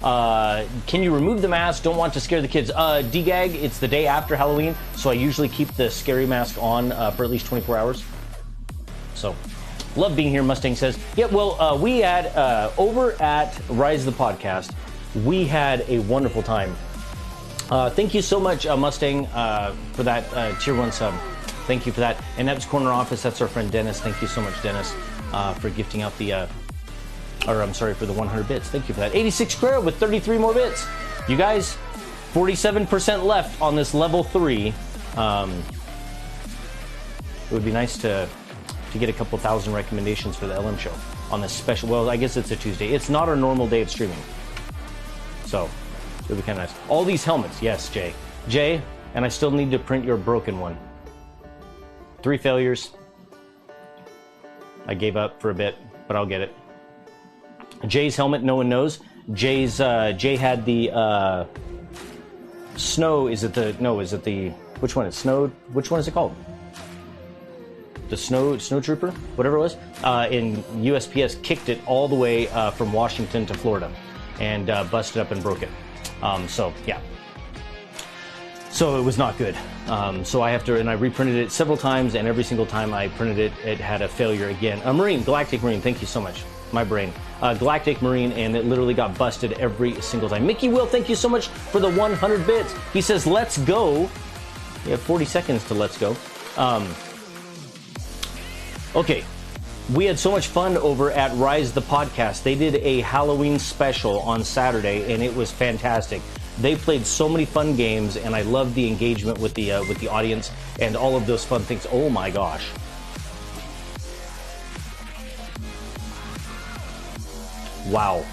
Can you remove the mask? Don't want to scare the kids. D-Gag, it's the day after Halloween, so I usually keep the scary mask on for at least 24 hours. So, love being here, Mustang says. Yeah, well, we had, over at Rise the Podcast, we had a wonderful time. Thank you so much, Mustang, for that tier 1 sub. Thank you for that. And Epps Corner Office, that's our friend Dennis. Thank you so much, Dennis, for gifting out the, or I'm sorry, for the 100 bits. Thank you for that. 86 Square with 33 more bits. You guys, 47% left on this level 3. It would be nice to get a couple thousand recommendations for the LM show on this special, well, I guess it's a Tuesday. It's not our normal day of streaming. So, it would be kind of nice. All these helmets, yes, Jay. Jay, and I still need to print your broken one. 3 failures. I gave up for a bit, but I'll get it. Jay's helmet, no one knows. Jay had the snow. Is it the which one? It's snowed. Which one is it called? The snow trooper, whatever it was. And USPS kicked it all the way from Washington to Florida, and busted up and broke it. So yeah. So it was not good. So I have to, and I reprinted it several times, and every single time I printed it, it had a failure again. Marine, Galactic Marine, thank you so much. My brain. Galactic Marine, and it literally got busted every single time. Mickey Will, thank you so much for the 100 bits. He says, let's go. We have 40 seconds to let's go. Okay. We had so much fun over at Rise the Podcast. They did a Halloween special on Saturday, and it was fantastic. They played so many fun games, and I loved the engagement with the audience and all of those fun things. Oh my gosh. Wow.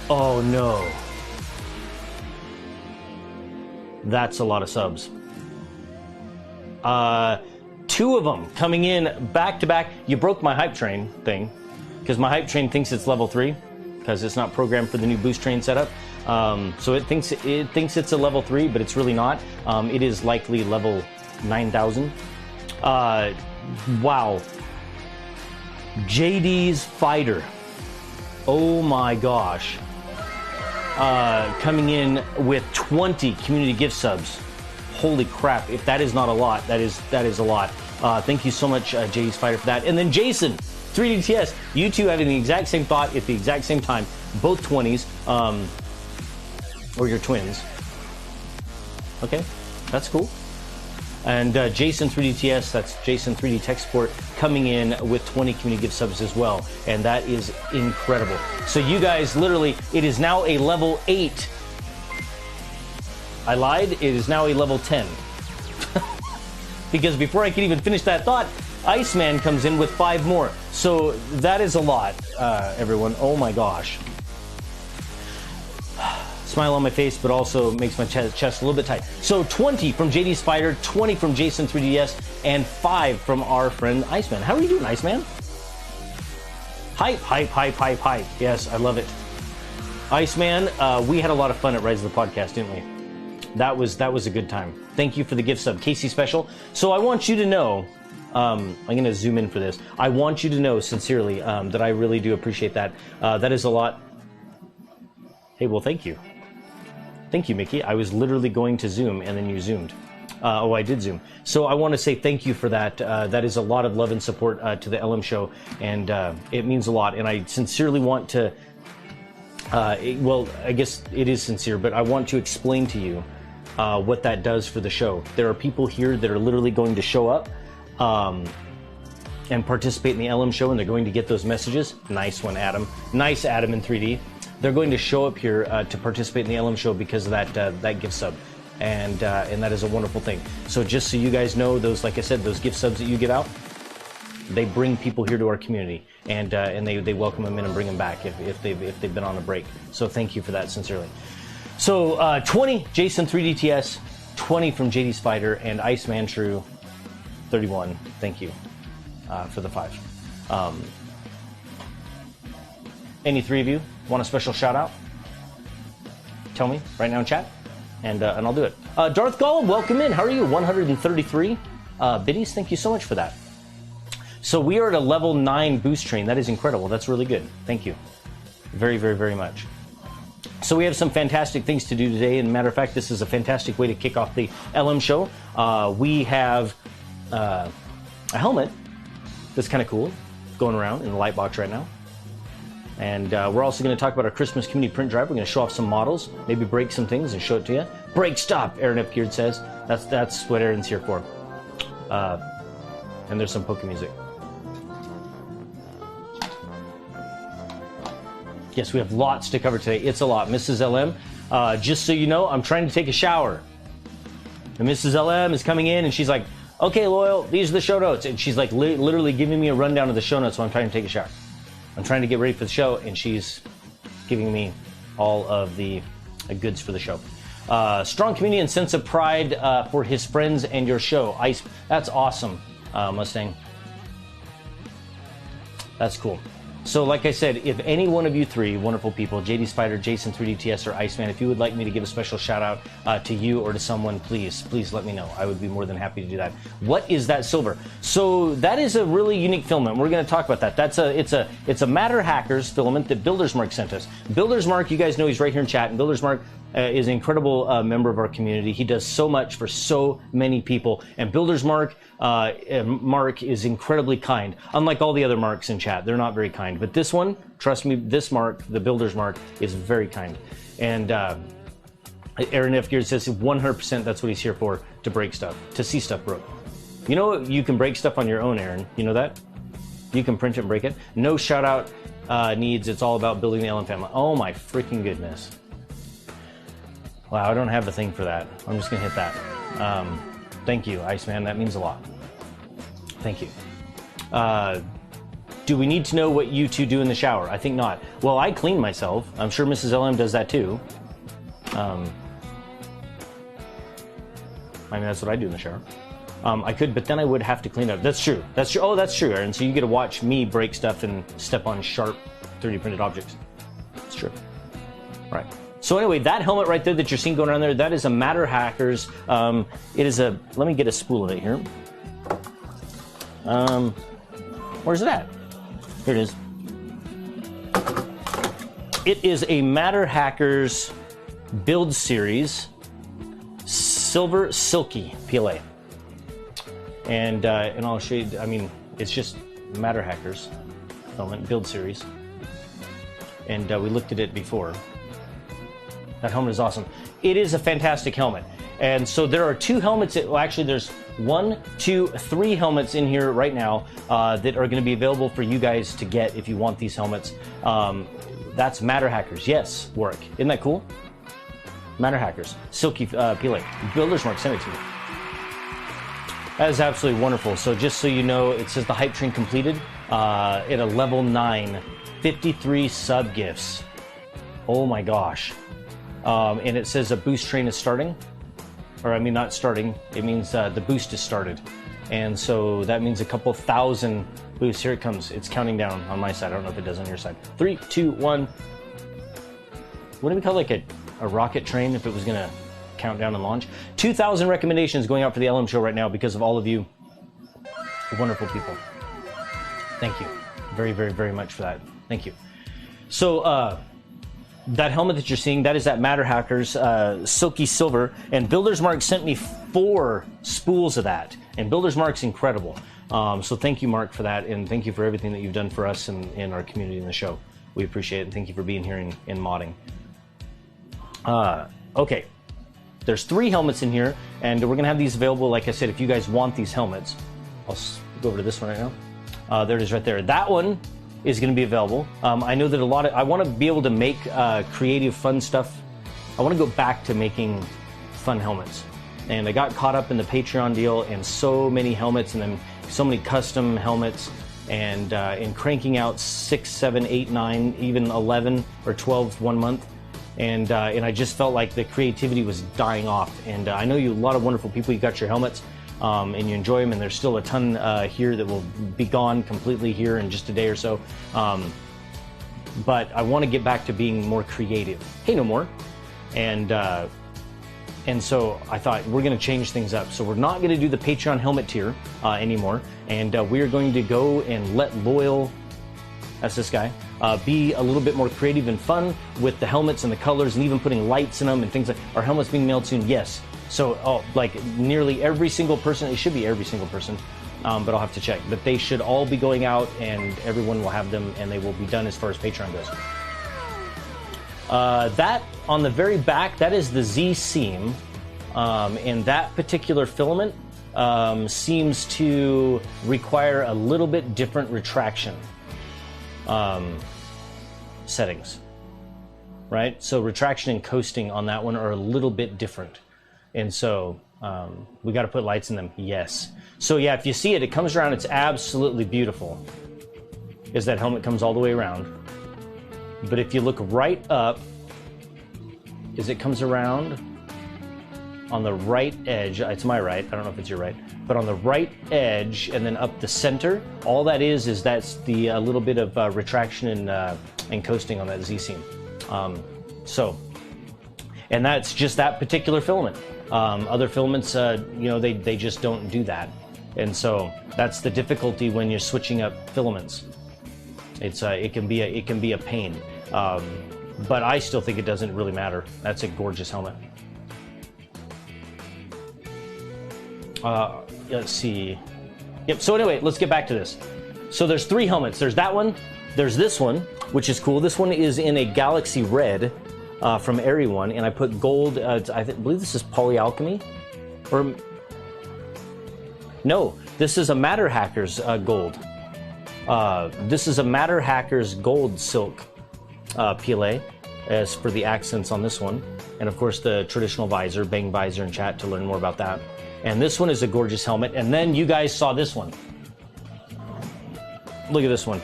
Oh no. That's a lot of subs. 2 of them coming in back to back. You broke my hype train thing, because my hype train thinks it's level 3 because it's not programmed for the new boost train setup. So it thinks it's a level 3, but it's really not. It is likely level 9,000. Wow. JD's Fighter. Oh my gosh. Coming in with 20 community gift subs. Holy crap. If that is not a lot, that is a lot. Thank you so much, JD's Fighter, for that. And then Jason, 3DTS, you two having the exact same thought at the exact same time. Both 20s. Or your twins. Okay, that's cool. And Jason 3DTS, that's Jason 3D Tech Support, coming in with 20 community gift subs as well. And that is incredible. So you guys, literally, it is now a level 8. I lied, it is now a level 10. Because before I can even finish that thought, Iceman comes in with 5 more. So that is a lot, everyone. Oh my gosh. Smile on my face, but also makes my chest a little bit tight. So 20 from JD Spider, 20 from Jason 3DS, and 5 from our friend Iceman. How are you doing, Iceman? Hype, hype, hype, hype, hype. Yes, I love it. Iceman, we had a lot of fun at Rise of the Podcast, didn't we? That was a good time. Thank you for the gift sub, Casey Special. So I want you to know, I'm going to zoom in for this. I want you to know sincerely that I really do appreciate that. That is a lot. Hey, well, thank you. Thank you, Mickey. I was literally going to zoom, and then you zoomed. Oh, I did zoom. So I want to say thank you for that. That is a lot of love and support to the LM show, and it means a lot. And I sincerely want to, well, I guess it is sincere, but I want to explain to you what that does for the show. There are people here that are literally going to show up and participate in the LM show, and they're going to get those messages. Nice one, Adam. Nice, Adam in 3D. They're going to show up here to participate in the LM show because of that gift sub, and that is a wonderful thing. So just so you guys know, those, like I said, those gift subs that you give out, they bring people here to our community, and they welcome them in and bring them back if they've been on a break. So thank you for that sincerely. So 20 Jason 3DTS, 20 from JD Spider, and Iceman True 31. Thank you for the 5. Any 3 of you want a special shout out? Tell me right now in chat, and I'll do it. Darth Gollum, welcome in. How are you? 133 biddies. Thank you so much for that. So we are at a level 9 boost train. That is incredible. That's really good. Thank you. very, very, very much. So we have some fantastic things to do today. And matter of fact, this is a fantastic way to kick off the LM show. We have a helmet that's kind of cool going around in the light box right now. And we're also going to talk about our Christmas community print drive. We're going to show off some models, maybe break some things and show it to you. Break stop, Aaron Epgeard says. That's what Aaron's here for. And there's some polka music. Yes, we have lots to cover today. It's a lot. Mrs. LM, just so you know, I'm trying to take a shower. And Mrs. LM is coming in and she's like, okay, Loyal, these are the show notes. And she's like literally giving me a rundown of the show notes while I'm trying to take a shower. I'm trying to get ready for the show and she's giving me all of the goods for the show. Strong community and sense of pride for his friends and your show. Ice, that's awesome, Mustang. That's cool. So like I said, if any one of you three wonderful people, JD Spider, Jason 3DTS, or Iceman, if you would like me to give a special shout out to you or to someone, please let me know. I would be more than happy to do that. What is that silver? So that is a really unique filament. We're going to talk about that. It's a Matter Hackers filament that Buildersmark sent us. Buildersmark, you guys know he's right here in chat, and Buildersmark is an incredible member of our community. He does so much for so many people. And Buildersmark, Mark is incredibly kind. Unlike all the other Marks in chat, they're not very kind. But this one, trust me, this Mark, the Buildersmark, is very kind. And Aaron F. Gear says 100% that's what he's here for, to break stuff, to see stuff broke. You know, you can break stuff on your own, Aaron. You know that? You can print it and break it. No shout out needs. It's all about building the LM family. Oh my freaking goodness. Wow, I don't have the thing for that. I'm just gonna hit that. Thank you, Iceman. That means a lot. Thank you. Do we need to know what you two do in the shower? I think not. Well, I clean myself. I'm sure Mrs. LM does that too. I mean, that's what I do in the shower. I could, but then I would have to clean up. That's true. That's true. Oh, that's true, Aaron. So you get to watch me break stuff and step on sharp 3D printed objects. It's true. Right. So anyway, that helmet right there that you're seeing going around there, that is a Matter Hackers. It is a, let me get a spool of it here. Where's it at? Here it is. It is a Matter Hackers build series, silver silky PLA. And I'll show you, I mean, it's just Matter Hackers helmet build series. And we looked at it before. That helmet is awesome. It is a fantastic helmet. And so there are two helmets, well actually there's 1, 2, 3 helmets in here right now that are gonna be available for you guys to get if you want these helmets. That's Matter Hackers, yes, Warwick. Isn't that cool? Matter Hackers, silky PLA. Buildersmark sent it to me. That is absolutely wonderful. So just so you know, it says the hype train completed at a level 9, 53 sub gifts. Oh my gosh. And it says a boost train is starting, or I mean not starting, it means the boost is started. And so that means a couple thousand boosts. Here it comes, it's counting down on my side. I don't know if it does on your side. 3, 2, 1. Wouldn't we call it like a rocket train if it was gonna count down and launch? 2,000 recommendations going out for the LM show right now because of all of you wonderful people. Thank you very, very, very much for that. Thank you. So, that helmet that you're seeing, that is that Matter Hackers silky silver, and Buildersmark sent me 4 spools of that, and Buildersmark's incredible. So thank you, Mark, for that, and thank you for everything that you've done for us and in our community in the show. We appreciate it, and thank you for being here in modding. Okay, there's 3 helmets in here, and we're gonna have these available, like I said, if you guys want these helmets. I'll go over to this one right now. There it is right there. That one is going to be available. I know that I want to be able to make creative, fun stuff. I want to go back to making fun helmets. And I got caught up in the Patreon deal and so many helmets and then so many custom helmets and in cranking out 6, 7, 8, 9, even 11 or 12 one month. And I just felt like the creativity was dying off. And I know you, a lot of wonderful people, you got your helmets. And you enjoy them, and there's still a ton here that will be gone completely here in just a day or so. But I want to get back to being more creative. Hey, no more. And so I thought we're going to change things up. So we're not going to do the Patreon helmet tier anymore, and we're going to go and let Loyal, that's this guy, be a little bit more creative and fun with the helmets and the colors and even putting lights in them and things like. Are helmets being mailed soon? Yes. So like nearly every single person, it should be every single person, but I'll have to check. But they should all be going out and everyone will have them and they will be done as far as Patreon goes. That on the very back, that is the Z seam, and that particular filament seems to require a little bit different retraction settings, right? So retraction and coasting on that one are a little bit different, and so we got to put lights in them. Yes. So yeah, if you see it, it comes around. It's absolutely beautiful. Is that helmet comes all the way around? But if you look right up, it comes around on the right edge. It's my right. I don't know if it's your right, but on the right edge and then up the center, all that is that's the a little bit of retraction and coasting on that Z seam. And that's just that particular filament. Other filaments, they just don't do that, and so that's the difficulty when you're switching up filaments. It can be a pain, but I still think it doesn't really matter. That's a gorgeous helmet. Let's see. Yep. So anyway, let's get back to this. So there's 3 helmets. There's that one. There's this one, which is cool. This one is in a Galaxy Red from Airy One, and I put gold. I believe this is Polyalchemy, or no, this is a Matter Hackers gold. This is a Matter Hackers gold silk PLA as for the accents on this one, and of course the traditional visor, bang visor in chat to learn more about that. And this one is a gorgeous helmet. And then you guys saw this one. Look at this one.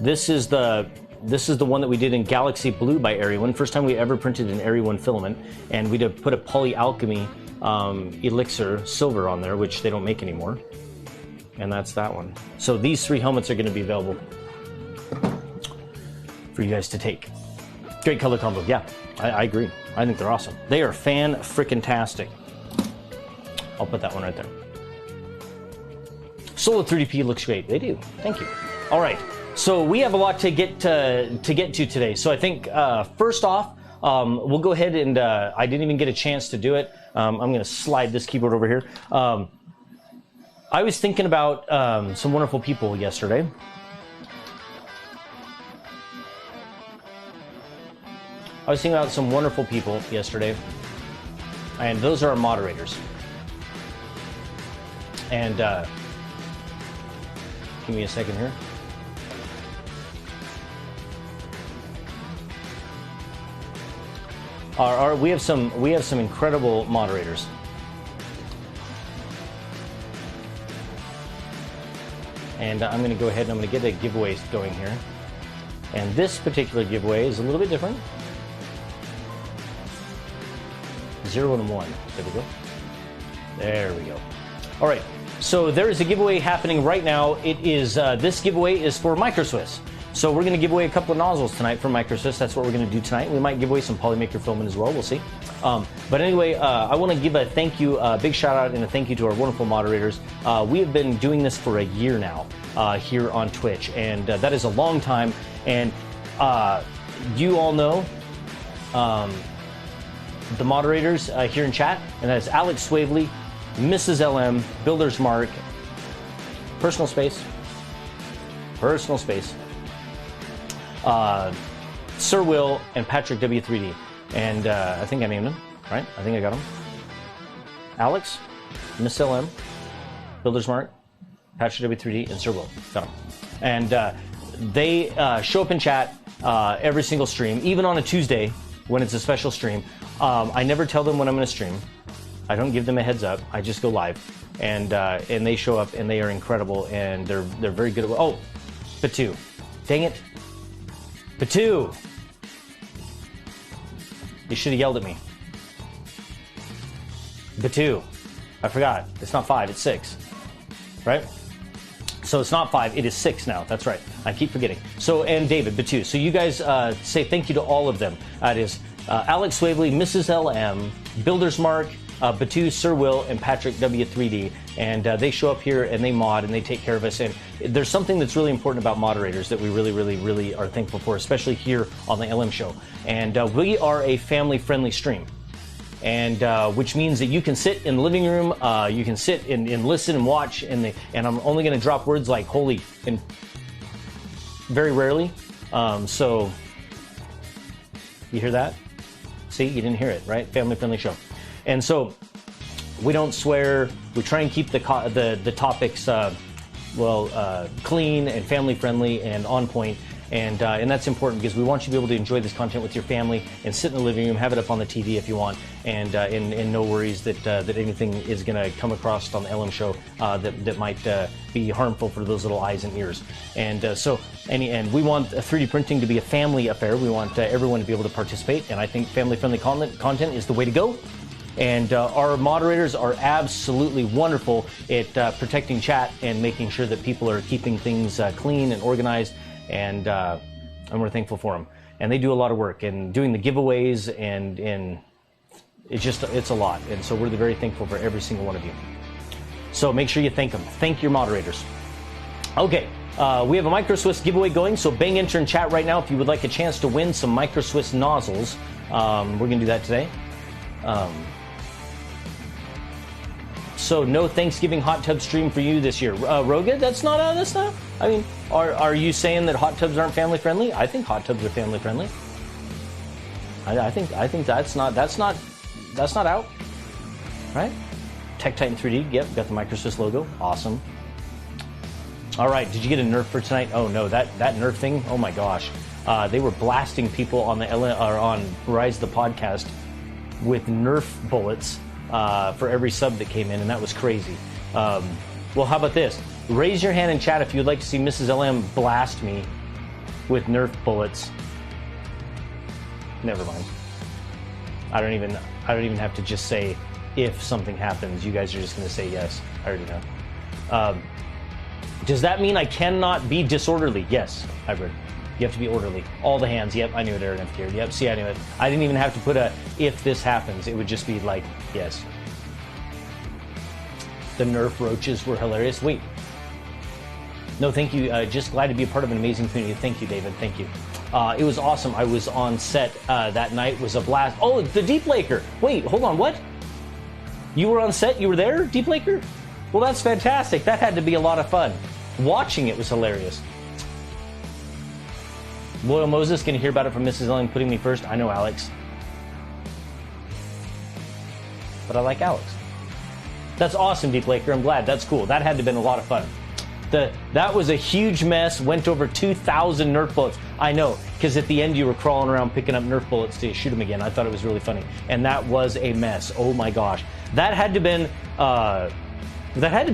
This is the one that we did in Galaxy Blue by Airy One. First time we ever printed an Airy One filament, and we did put a Polyalchemy Elixir silver on there, which they don't make anymore. And that's that one. So these 3 helmets are going to be available for you guys to take. Great color combo. Yeah, I agree. I think they're awesome. They are fan-frickin-tastic. I'll put that one right there. Solo 3DP looks great. They do. Thank you. All right. So we have a lot to get to today. So I think first off, we'll go ahead and I didn't even get a chance to do it. I'm going to slide this keyboard over here. I was thinking about some wonderful people yesterday. And those are our moderators. And give me a second here. We have some incredible moderators. And I'm going to go ahead and I'm going to get a giveaway going here. And this particular giveaway is a little bit different. 0 and 1. There we go. There we go. All right. So there is a giveaway happening right now. It is this giveaway is for Microswiss. So we're going to give away a couple of nozzles tonight from Microswiss. That's what we're going to do tonight. We might give away some Polymaker filament as well. We'll see. But anyway, I want to give a thank you, a big shout out and a thank you to our wonderful moderators. We have been doing this for a year now here on Twitch, and that is a long time. And you all know the moderators here in chat, and that is Alex Swavely, Mrs. LM, Builder's Mark, Personal Space, Sir Will, and Patrick W3D. And I think I named them, right? I think I got them. Alex, Miss LM, Builder's Mark, Patrick W3D, and Sir Will. Got them. And they show up in chat every single stream, even on a Tuesday when it's a special stream. I never tell them when I'm going to stream. I don't give them a heads up. I just go live, and they show up, and they are incredible, and they're very good at. Oh, Batu, dang it, Batu! You should have yelled at me. Batu, I forgot. It's not 5. It's 6, right? So it's not 5. It is 6 now. That's right. I keep forgetting. So and David, Batu. So you guys say thank you to all of them. It is Alex Swavely, Mrs. LM, Builder's Mark, Batu, Sir Will, and Patrick W3D, and they show up here and they mod and they take care of us. And there's something that's really important about moderators that we really are thankful for, especially here on the LM Show. And we are a family-friendly stream, and which means that you can sit in the living room, you can sit and listen and watch, and I'm only going to drop words like holy and very rarely. So you hear that? See, you didn't hear it, right? Family-friendly show. And so we don't swear. We try and keep the topics clean and family-friendly and on point. And that's important because we want you to be able to enjoy this content with your family and sit in the living room, have it up on the TV if you want, and no worries that anything is going to come across on the LM Show that might be harmful for those little eyes and ears. And and we want 3D printing to be a family affair. We want everyone to be able to participate, and I think family-friendly content is the way to go. And our moderators are absolutely wonderful at protecting chat and making sure that people are keeping things clean and organized. And we're thankful for them. And they do a lot of work and doing the giveaways, and it's a lot. And so we're very thankful for every single one of you. So make sure you thank them. Thank your moderators. Okay, we have a Micro Swiss giveaway going, so bang enter in chat right now if you would like a chance to win some Micro Swiss nozzles. We're going to do that today. So no Thanksgiving hot tub stream for you this year, Roga. That's not. I mean, are you saying that hot tubs aren't family friendly? I think hot tubs are family friendly. I think that's not out, right? Tech Titan 3D. Yep, got the Micro Swiss logo. Awesome. All right, did you get a Nerf for tonight? Oh no, that Nerf thing. Oh my gosh, they were blasting people on on Rise the Podcast with Nerf bullets. For every sub that came in, and that was crazy. Well, how about this? Raise your hand in chat if you'd like to see Mrs. LM blast me with Nerf bullets. Never mind. I don't even have to just say if something happens. You guys are just going to say yes. I already know. Does that mean I cannot be disorderly? Yes, Hybrid. You have to be orderly. All the hands. Yep, I knew it, Aaron F. Gear. Yep, see, I knew it. I didn't even have to put a if this happens. It would just be like, yes. The Nerf roaches were hilarious. Wait. No, thank you. Just glad to be a part of an amazing community. Thank you, David. Thank you. It was awesome. I was on set that night. It was a blast. Oh, the Deep Laker. Wait, hold on. What? You were on set? You were there, Deep Laker? Well, that's fantastic. That had to be a lot of fun. Watching it was hilarious. Loyal Moses, can you hear about it from Mrs. Ellen putting me first? I know Alex. But I like Alex. That's awesome, Deep Laker. I'm glad. That's cool. That had to have been a lot of fun. That was a huge mess. Went over 2,000 Nerf bullets. I know, because at the end you were crawling around picking up Nerf bullets to shoot them again. I thought it was really funny. And that was a mess. Oh my gosh. That had to have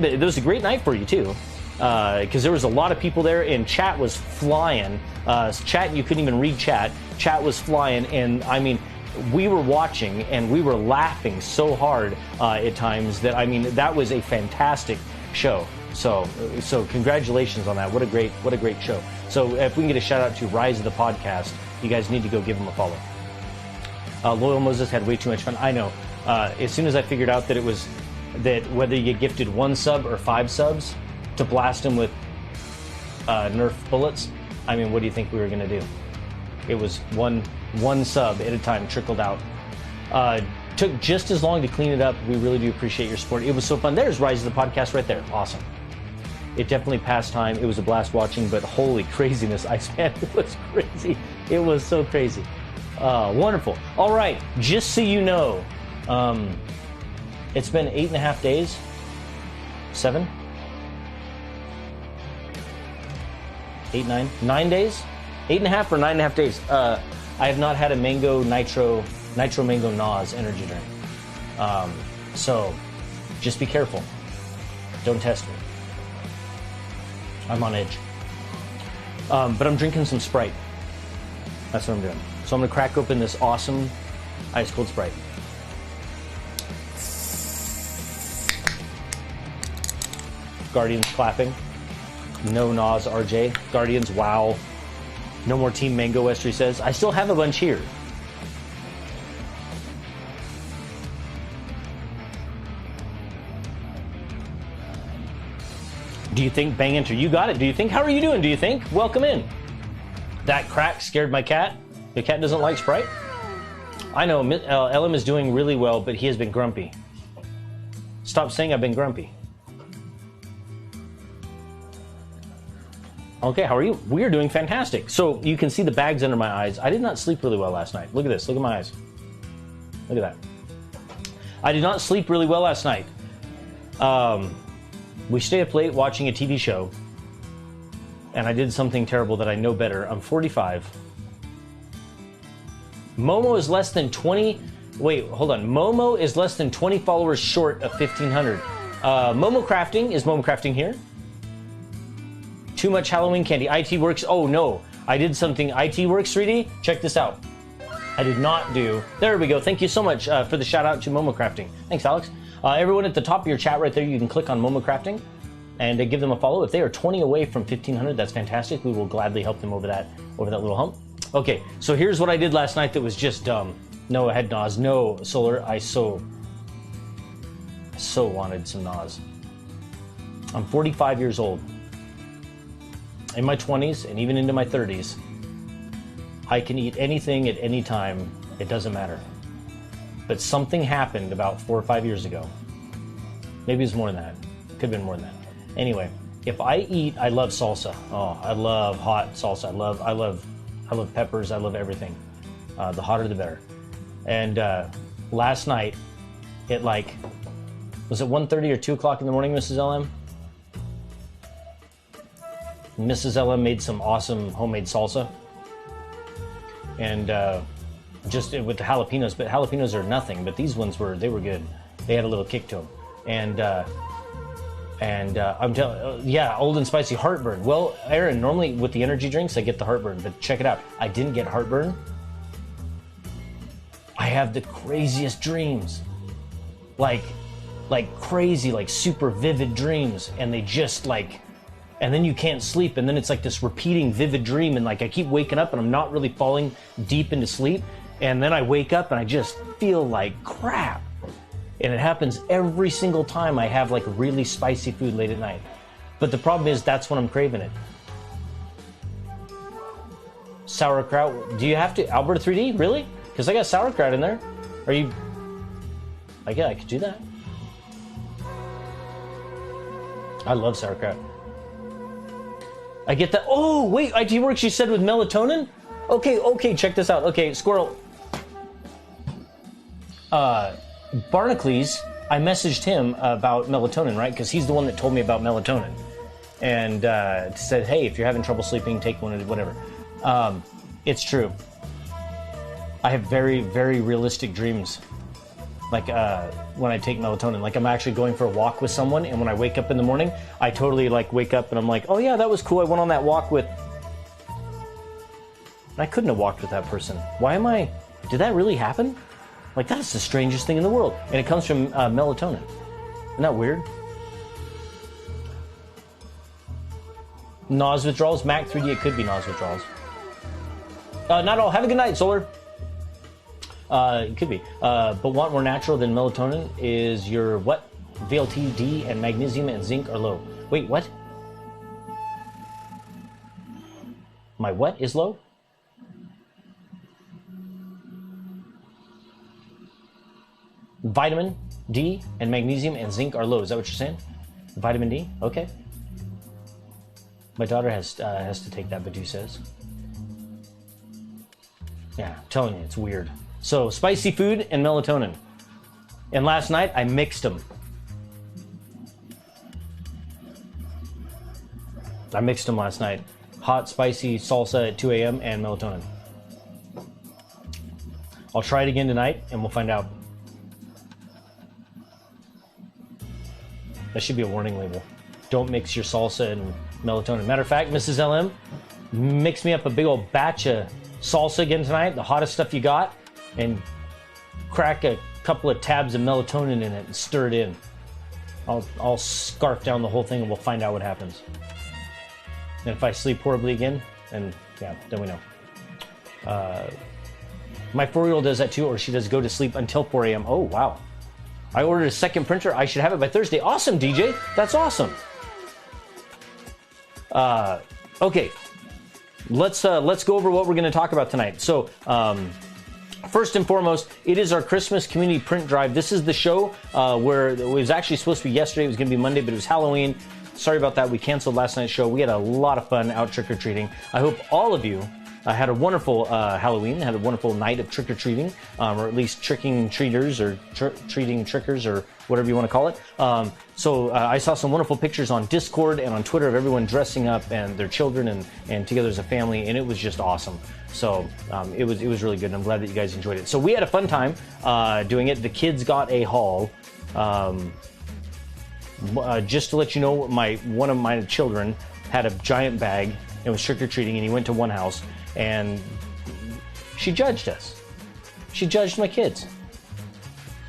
been, it was a great night for you too. Because there was a lot of people there, and chat was flying. Chat, you couldn't even read chat. Chat was flying, and I mean, we were watching and we were laughing so hard at times that, I mean, that was a fantastic show. So congratulations on that. What a great show. So if we can get a shout out to Rise of the Podcast, you guys need to go give them a follow. Loyal Moses had way too much fun. I know. As soon as I figured out that it was that whether you get gifted 1 sub or 5 subs to blast him with Nerf bullets, I mean, what do you think we were going to do? It was one sub at a time, trickled out. Took just as long to clean it up. We really do appreciate your support. It was so fun. There's Rise of the Podcast right there. Awesome. It definitely passed time. It was a blast watching, but holy craziness, Iceman. It was crazy. It was so crazy. Wonderful. All right, just so you know, it's been 8.5 days. 7? 8, 9? 9 days? 8.5 or 9.5 days. I have not had a mango nitro mango Nas energy drink. So just be careful. Don't test me. I'm on edge. But I'm drinking some Sprite. That's what I'm doing. So I'm gonna crack open this awesome ice cold Sprite. Guardians clapping. No Nas RJ. Guardians, wow. No more Team Mango, Westry says. I still have a bunch here. Do you think? Bang enter. You got it. Do you think? How are you doing? Do you think? Welcome in. That crack scared my cat. The cat doesn't like Sprite. I know LM is doing really well, but he has been grumpy. Stop saying I've been grumpy. Okay, how are you? We are doing fantastic. So you can see the bags under my eyes. I did not sleep really well last night. Look at this. Look at my eyes. Look at that. I did not sleep really well last night. We stayed up late watching a TV show, and I did something terrible that I know better. I'm 45. Momo is less than 20. Wait, hold on. Momo is less than 20 followers short of 1,500. Momo Crafting, is Momo Crafting here? Too much Halloween candy. IT Works. Oh no, I did something. IT Works 3D. Check this out. I did not do. There we go. Thank you so much for the shout out to Momo Crafting. Thanks, Alex. Everyone at the top of your chat right there, you can click on Momo Crafting and give them a follow. If they are 20 away from 1,500, that's fantastic. We will gladly help them over that little hump. Okay, so here's what I did last night that was just dumb. No, I had Nas. No, Solar. I so wanted some Nas. I'm 45 years old. In my 20s and even into my 30s, I can eat anything at any time. It doesn't matter. But something happened about 4 or 5 years ago. Maybe it's more than that. Could have been more than that. Anyway, if I eat, I love salsa. Oh, I love hot salsa. I love peppers. I love everything. The hotter, the better. And last night, it was it 1:30 or 2 o'clock in the morning, Mrs. LM? Mrs. LM made some awesome homemade salsa. And just with the jalapenos, but jalapenos are nothing, but these ones were good. They had a little kick to them. And I'm telling, yeah, old and spicy heartburn. Well, Aaron, normally with the energy drinks, I get the heartburn, but check it out. I didn't get heartburn. I have the craziest dreams. Like crazy, like super vivid dreams. And they just and then you can't sleep. And then it's like this repeating vivid dream. And I keep waking up and I'm not really falling deep into sleep. And then I wake up and I just feel like crap. And it happens every single time I have really spicy food late at night. But the problem is that's when I'm craving it. Sauerkraut. Do you have to? Albert 3D? Really? Because I got sauerkraut in there. Are you? Yeah, I could do that. I love sauerkraut. I get that. Oh, wait. IT Works, you said with melatonin? Okay, check this out. Okay, Squirrel. Barnacles, I messaged him about melatonin, right? Because he's the one that told me about melatonin. And said, hey, if you're having trouble sleeping, take one, whatever. It's true. I have very, very realistic dreams. When I take melatonin. I'm actually going for a walk with someone, and when I wake up in the morning, I totally wake up and I'm like, oh yeah, that was cool. I went on that walk with... I couldn't have walked with that person. Did that really happen? That's the strangest thing in the world. And it comes from melatonin. Isn't that weird? Nausea withdrawals? Mac 3D, it could be nausea withdrawals. Not all. Have a good night, Solar. It could be. But want more natural than melatonin is your what? VLT, D, and magnesium and zinc are low. Wait, what? My what is low? Vitamin D and magnesium and zinc are low. Is that what you're saying? Vitamin D? Okay. My daughter has to take that, Badu says. Yeah, I'm telling you, it's weird. So, spicy food and melatonin. And last night, I mixed them. I mixed them last night. Hot, spicy salsa at 2 a.m. and melatonin. I'll try it again tonight, and we'll find out. That should be a warning label. Don't mix your salsa and melatonin. Matter of fact, Mrs. LM, mix me up a big old batch of salsa again tonight, the hottest stuff you got, and crack a couple of tabs of melatonin in it and stir it in. I'll scarf down the whole thing and we'll find out what happens. And if I sleep horribly again, then yeah, then we know. My 4-year-old does that too, or she does go to sleep until 4 a.m. Oh, wow. I ordered a second printer. I should have it by Thursday. Awesome, DJ. That's awesome. Okay, let's go over what we're going to talk about tonight. So, first and foremost, it is our Christmas community print drive. This is the show where it was actually supposed to be yesterday. It was going to be Monday, but it was Halloween. Sorry about that. We canceled last night's show. We had a lot of fun out trick-or-treating. I hope all of you had a wonderful Halloween, had a wonderful night of trick-or-treating, or at least tricking treaters or treating trickers or whatever you want to call it. So I saw some wonderful pictures on Discord and on Twitter of everyone dressing up and their children and together as a family, and it was just awesome. So it was really good, and I'm glad that you guys enjoyed it. So we had a fun time doing it. The kids got a haul. Just to let you know, one of my children had a giant bag and was trick-or-treating, and he went to one house, and she judged us. She judged my kids.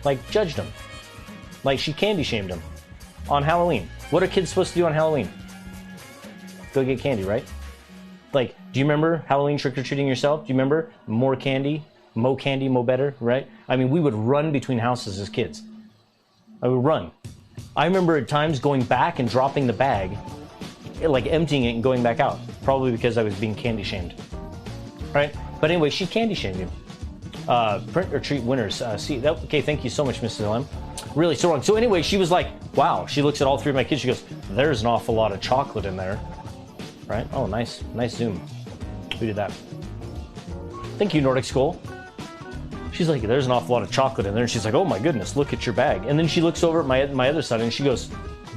Like, judged them. Like, she candy shamed them on Halloween. What are kids supposed to do on Halloween? Go get candy, right? Like, do you remember Halloween trick-or-treating yourself? Do you remember more candy, mo better, right? I mean, we would run between houses as kids. I would run. I remember at times going back and dropping the bag, like emptying it and going back out, probably because I was being candy shamed, right? But anyway, she candy shamed you. Print or treat winners. Okay, thank you so much, Mrs. LM. Really so wrong. So anyway, she was like, wow. She looks at all three of my kids. She goes, there's an awful lot of chocolate in there, right? Oh, nice zoom. Who did that? Thank you, Nordic Skull. She's like, there's an awful lot of chocolate in there. And she's like, oh my goodness, look at your bag. And then she looks over at my other son and she goes,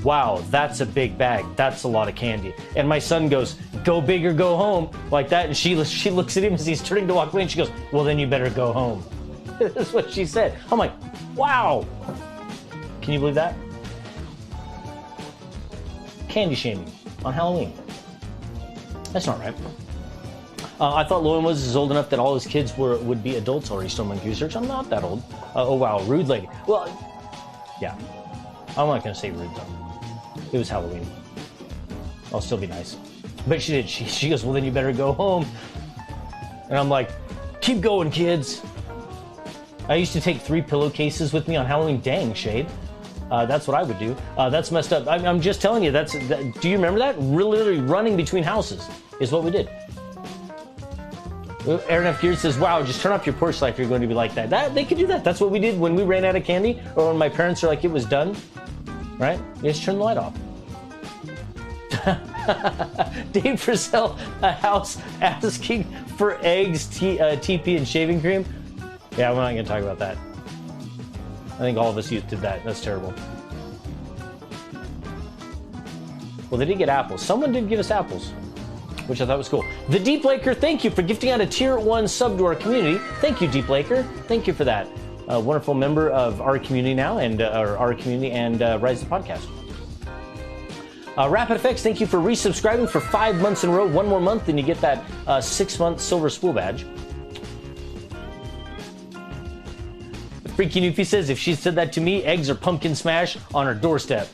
wow, that's a big bag. That's a lot of candy. And my son goes, go big or go home, like that. And she looks at him as he's turning to walk away and she goes, well, then you better go home. That's what she said. I'm like, wow. Can you believe that? Candy shaming on Halloween. That's not right. I thought Lowen was old enough that all his kids would be adults already. Stoneman Research. I'm not that old. Oh wow, rude lady. Well, yeah. I'm not gonna say rude though. It was Halloween. I'll still be nice. But she did. She goes, well then you better go home. And I'm like, keep going, kids. I used to take 3 pillowcases with me on Halloween. Dang, Shade. That's what I would do. That's messed up. I'm just telling you. Do you remember that? Literally running between houses is what we did. Aaron F. Gears says, wow, just turn off your porch light if you're going to be like that. They could do that. That's what we did when we ran out of candy, or when my parents are like, it was done, right? You just turn the light off. Dave Purcell, a house asking for eggs, TP, and shaving cream. Yeah, we're not going to talk about that. I think all of us youth did that. That's terrible. Well, they did get apples. Someone did give us apples, which I thought was cool. The Deep Laker, thank you for gifting out a Tier 1 sub to our community. Thank you, Deep Laker. Thank you for that. A wonderful member of our community now, and our community and Rise the Podcast. Rapid Effects, thank you for resubscribing for 5 months in a row. 1 more month, and you get that 6-month silver spool badge. Freaky Newfie says, if she said that to me, eggs or pumpkin smash on her doorstep.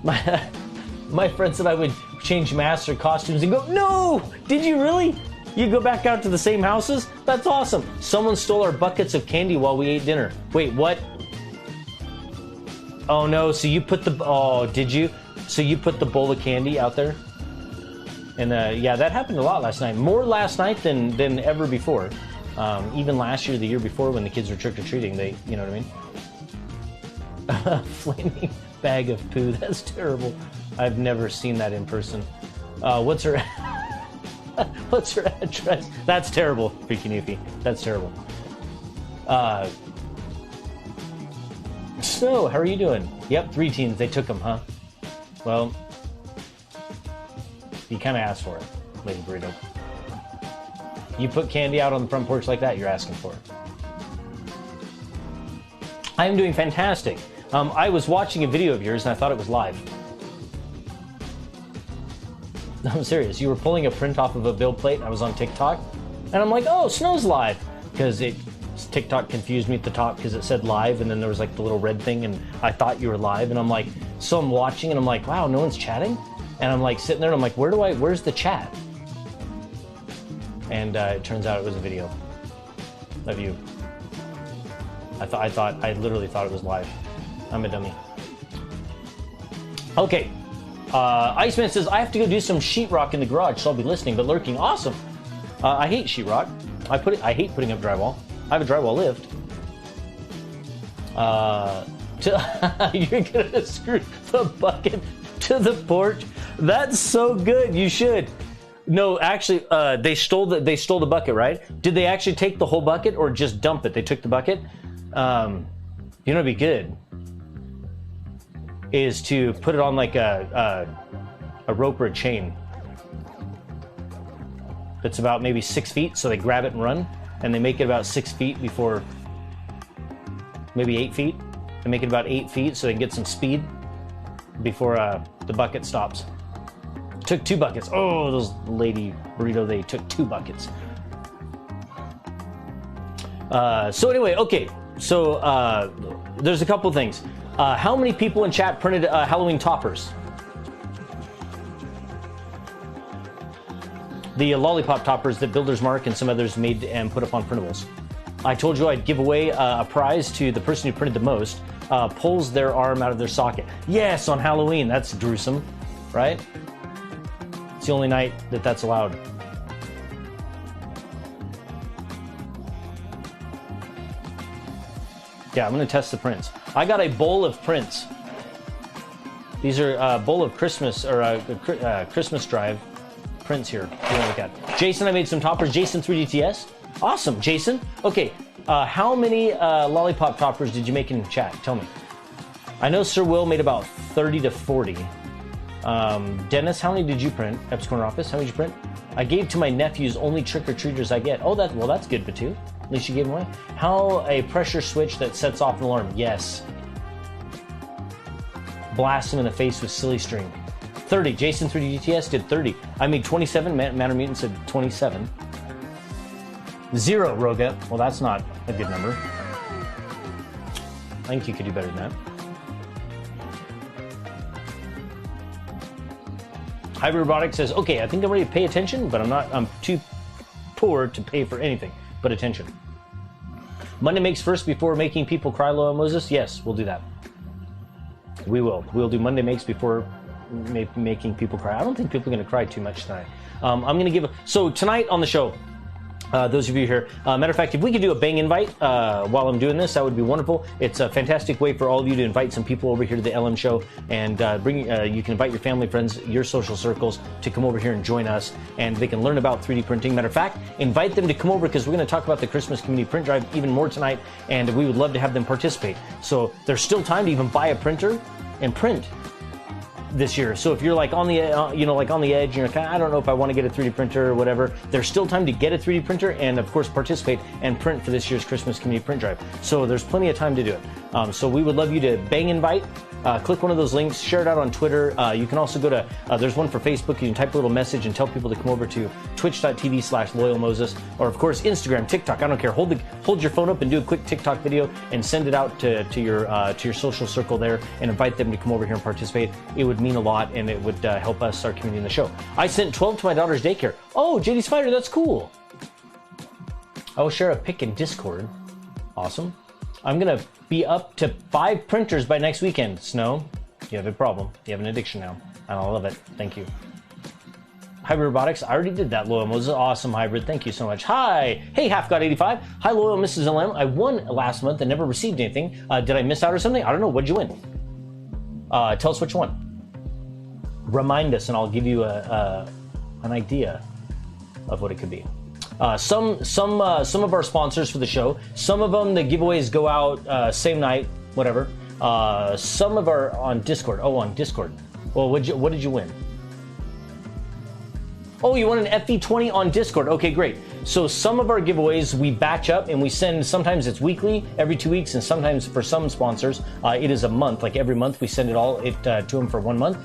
My friend said I would change masks or costumes and go, no! Did you really? You go back out to the same houses? That's awesome. Someone stole our buckets of candy while we ate dinner. Wait, what? Oh no, so you put did you? So you put the bowl of candy out there? And yeah, that happened a lot last night. More last night than ever before. Even last year, the year before, when the kids were trick-or-treating, you know what I mean? Flaming bag of poo, that's terrible. I've never seen that in person. What's her address? That's terrible, Freaky Newfie. That's terrible. So, how are you doing? Yep, 3 teens. They took them, huh? Well, you kind of asked for it, Lady Burrito. You put candy out on the front porch like that, you're asking for it. I'm doing fantastic. I was watching a video of yours and I thought it was live. I'm serious. You were pulling a print off of a bill plate and I was on TikTok. And I'm like, oh, Snow's live. Because TikTok confused me at the top because it said live and then there was like the little red thing and I thought you were live. And I'm like, so I'm watching and I'm like, wow, no one's chatting? And I'm like sitting there and I'm like, where's the chat? And it turns out it was a video of you. I literally thought it was live. I'm a dummy. Okay, Iceman says, I have to go do some sheetrock in the garage, so I'll be listening, but lurking. Awesome. I hate sheetrock. I hate putting up drywall. I have a drywall lift. You're gonna screw the bucket to the porch. That's so good. You should. No, actually, they stole the bucket, right? Did they actually take the whole bucket or just dump it? They took the bucket. You know, what'd be good is to put it on like a rope or a chain that's about maybe 6 feet. So they grab it and run, and they make it about 6 feet before, maybe 8 feet. They make it about 8 feet so they can get some speed before the bucket stops. Took 2 buckets. Oh, those lady burrito, they took 2 buckets. So anyway, okay. So there's a couple things. How many people in chat printed Halloween toppers? The lollipop toppers that Builder's Mark and some others made and put up on printables. I told you I'd give away a prize to the person who printed the most. Pulls their arm out of their socket. Yes, on Halloween. That's gruesome, right? It's the only night that that's allowed. Yeah, I'm going to test the prints. I got a bowl of prints. These are a bowl of Christmas, or Christmas drive prints here. If you want to look at. Jason, I made some toppers. Jason 3DTS. Awesome, Jason. Okay, how many lollipop toppers did you make in chat? Tell me. I know Sir Will made about 30 to 40. Dennis, how many did you print? Epps Corner Office, how many did you print? I gave to my nephews, only trick-or-treaters I get. Oh, that's good, Batu. At least you gave them away. How a pressure switch that sets off an alarm? Yes. Blast him in the face with silly string. 30. Jason 3DTS did 30. I made 27. Matter Mutant said 27. 0, Roga. Well, that's not a good number. I think you could do better than that. Hybrid Robotics says, okay, I think I'm ready to pay attention, but I'm too poor to pay for anything but attention. Monday makes first before making people cry, Loa Moses? Yes, we'll do that. We will. We'll do Monday makes before making people cry. I don't think people are going to cry too much tonight. I'm going to give so tonight on the show, those of you here, matter of fact, if we could do a bang invite while I'm doing this, that would be wonderful. It's a fantastic way for all of you to invite some people over here to the LM show, and you can invite your family, friends, your social circles to come over here and join us, and they can learn about 3D printing. Matter of fact, invite them to come over because we're going to talk about the Christmas Community Print Drive even more tonight, and we would love to have them participate. So there's still time to even buy a printer and print this year. So if you're like on the like on the edge, you're kind of, I don't know if I want to get a 3D printer or whatever, there's still time to get a 3D printer and of course participate and print for this year's Christmas Community Print Drive. So there's plenty of time to do it. So we would love you to bang invite. Click one of those links, share it out on Twitter. You can also go to, there's one for Facebook. You can type a little message and tell people to come over to twitch.tv/loyalmoses, or of course Instagram, TikTok. I don't care. Hold your phone up and do a quick TikTok video and send it out to your social circle there and invite them to come over here and participate. It would mean a lot and it would help us, our community, in the show. I sent 12 to my daughter's daycare. Oh, JD Spider, that's cool. I will share a pic in Discord. Awesome. I'm going to be up to 5 printers by next weekend. Snow, you have a problem. You have an addiction now. And I love it. Thank you. Hybrid Robotics, I already did that, Loyal Moses. Awesome, Hybrid. Thank you so much. Hi. Hey, HalfGod85. Hi, Loyal Mrs. LM. I won last month and never received anything. Did I miss out or something? I don't know. What'd you win? Tell us what you won. Remind us and I'll give you an idea of what it could be. Some of our sponsors for the show, some of them, the giveaways go out same night, whatever. Some of our on Discord. Oh, on Discord. Well, what did you win? Oh, you won an FV20 on Discord. Okay, great. So some of our giveaways we batch up and we send, sometimes it's weekly, every 2 weeks, and sometimes for some sponsors, it is a month. Like every month we send it all to them for 1 month.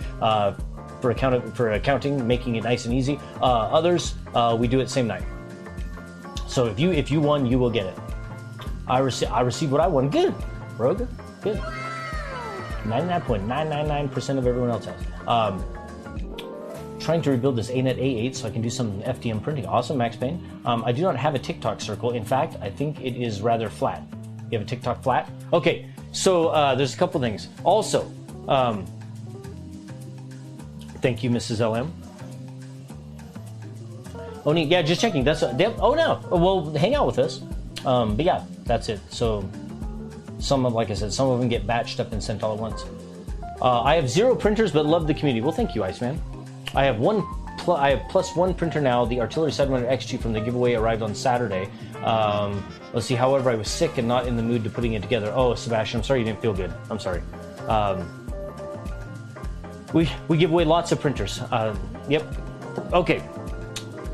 For accounting, making it nice and easy. Others, we do it same night. So if you won, you will get it. I received what I won. Good, Roga. Good. 99.999% of everyone else has. Trying to rebuild this ANET A8 so I can do some FDM printing. Awesome, Max Payne. I do not have a TikTok circle. In fact, I think it is rather flat. You have a TikTok flat? Okay, so there's a couple things. Also, Thank you, Mrs. LM. Oh, yeah, just checking. That's oh no. Well, hang out with us. But yeah, that's it. So some of, like I said, some of them get batched up and sent all at once. I have 0 printers, but love the community. Well, thank you, Iceman. I have +1 printer now. The artillery Sidewinder X2 from the giveaway arrived on Saturday. Let's see. However, I was sick and not in the mood to putting it together. Oh, Sebastian, I'm sorry you didn't feel good. I'm sorry. We give away lots of printers. Yep. Okay.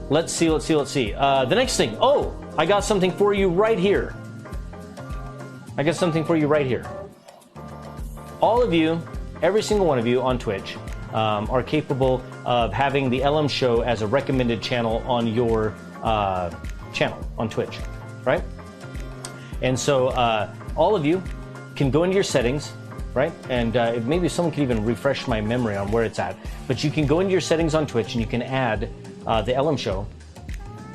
Let's see. The next thing. Oh, I got something for you right here. All of you, every single one of you on Twitch, are capable of having the LM Show as a recommended channel on your channel on Twitch, right? And so all of you can go into your settings, right? And maybe someone could even refresh my memory on where it's at. But you can go into your settings on Twitch and you can add the LM Show,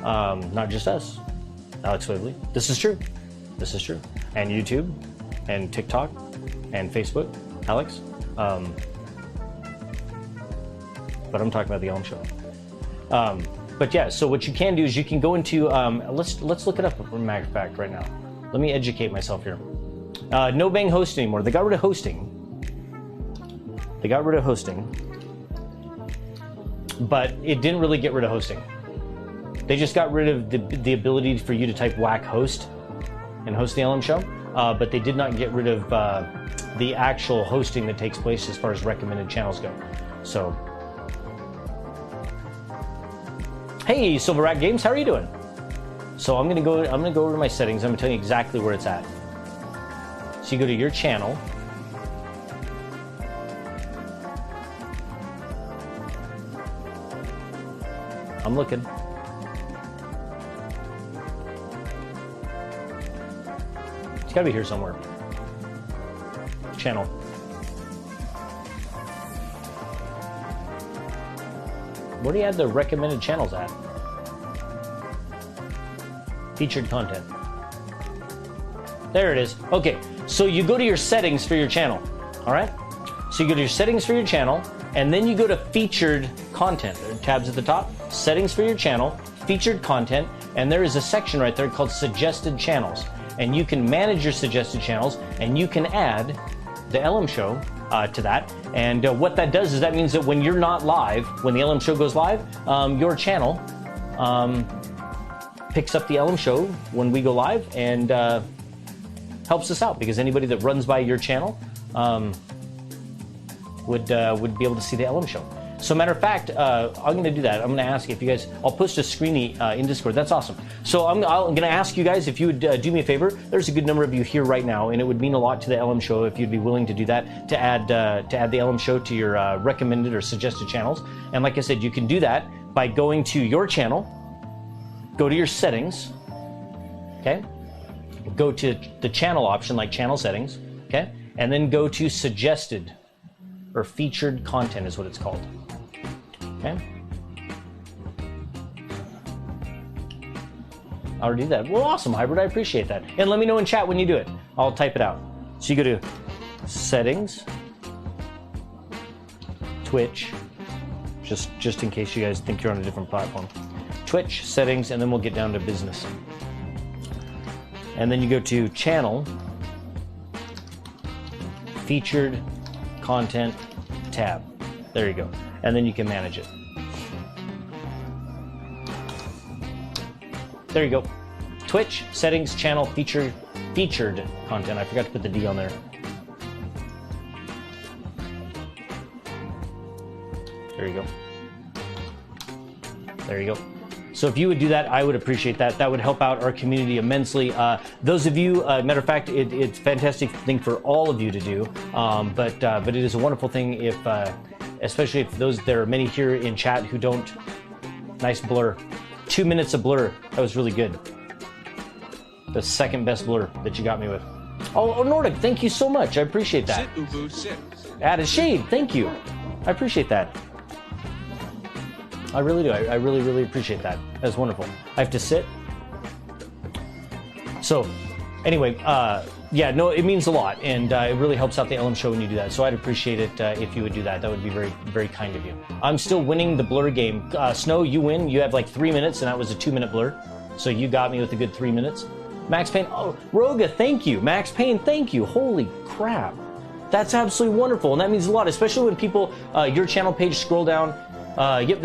not just us, Alex Waverly. This is true. And YouTube, and TikTok, and Facebook, Alex. But I'm talking about the LM Show. But yeah, so what you can do is you can go into let's look it up. As a matter of fact, right now, let me educate myself here. No Bang Host anymore. They got rid of hosting. But it didn't really get rid of hosting. They just got rid of the ability for you to type whack host and host the LM Show. But they did not get rid of the actual hosting that takes place as far as recommended channels go. So, hey, Silver Rat Games, how are you doing? So I'm gonna go over to my settings. I'm gonna tell you exactly where it's at. So you go to your channel. I'm looking. It's gotta be here somewhere. Channel. Where do you have the recommended channels at? Featured content. There it is. Okay, so you go to your settings for your channel. All right? So you go to your settings for your channel, and then you go to featured content. There are tabs at the top. Settings for your channel, featured content, and there is a section right there called suggested channels. And you can manage your suggested channels, and you can add the LM Show to that. And what that does is that means that when you're not live, when the LM Show goes live, your channel picks up the LM Show when we go live and helps us out, because anybody that runs by your channel would be able to see the LM Show. So matter of fact, I'm going to do that. I'm going to ask if you guys, I'll post a screeny in Discord. That's awesome. So I'm going to ask you guys if you would do me a favor. There's a good number of you here right now, and it would mean a lot to the LM Show if you'd be willing to do that, to add the LM Show to your recommended or suggested channels. And like I said, you can do that by going to your channel, go to your settings, okay? Go to the channel option, like channel settings, okay? And then go to suggested or featured content is what it's called. Okay. I already did that. Well, awesome, Hybrid. I appreciate that. And let me know in chat when you do it. I'll type it out. So you go to settings, Twitch, just in case you guys think you're on a different platform. Twitch, settings, and then we'll get down to business. And then you go to channel, featured content tab. There you go. And then you can manage it. There you go. Twitch, settings, channel, featured content. I forgot to put the D on there. There you go. There you go. So if you would do that, I would appreciate that. That would help out our community immensely. Those of you, matter of fact, it's a fantastic thing for all of you to do. But it is a wonderful thing if, especially if there are many here in chat who don't. Nice blur. 2 minutes of blur. That was really good. The second best blur that you got me with. Oh, Nordic, thank you so much. I appreciate that. Sit, Ubu, sit. Add a shade. Thank you. I appreciate that. I really do. I really, really appreciate that. That's wonderful. I have to sit. So, anyway, yeah, no, it means a lot, and it really helps out the LM show when you do that. So I'd appreciate it if you would do that. That would be very, very kind of you. I'm still winning the blur game. Snow, you win. You have like 3 minutes, and that was a 2-minute blur. So you got me with a good 3 minutes. Max Payne, oh, Roga, thank you. Max Payne, thank you. Holy crap. That's absolutely wonderful, and that means a lot, especially when people, your channel page, scroll down. Yep, there you go.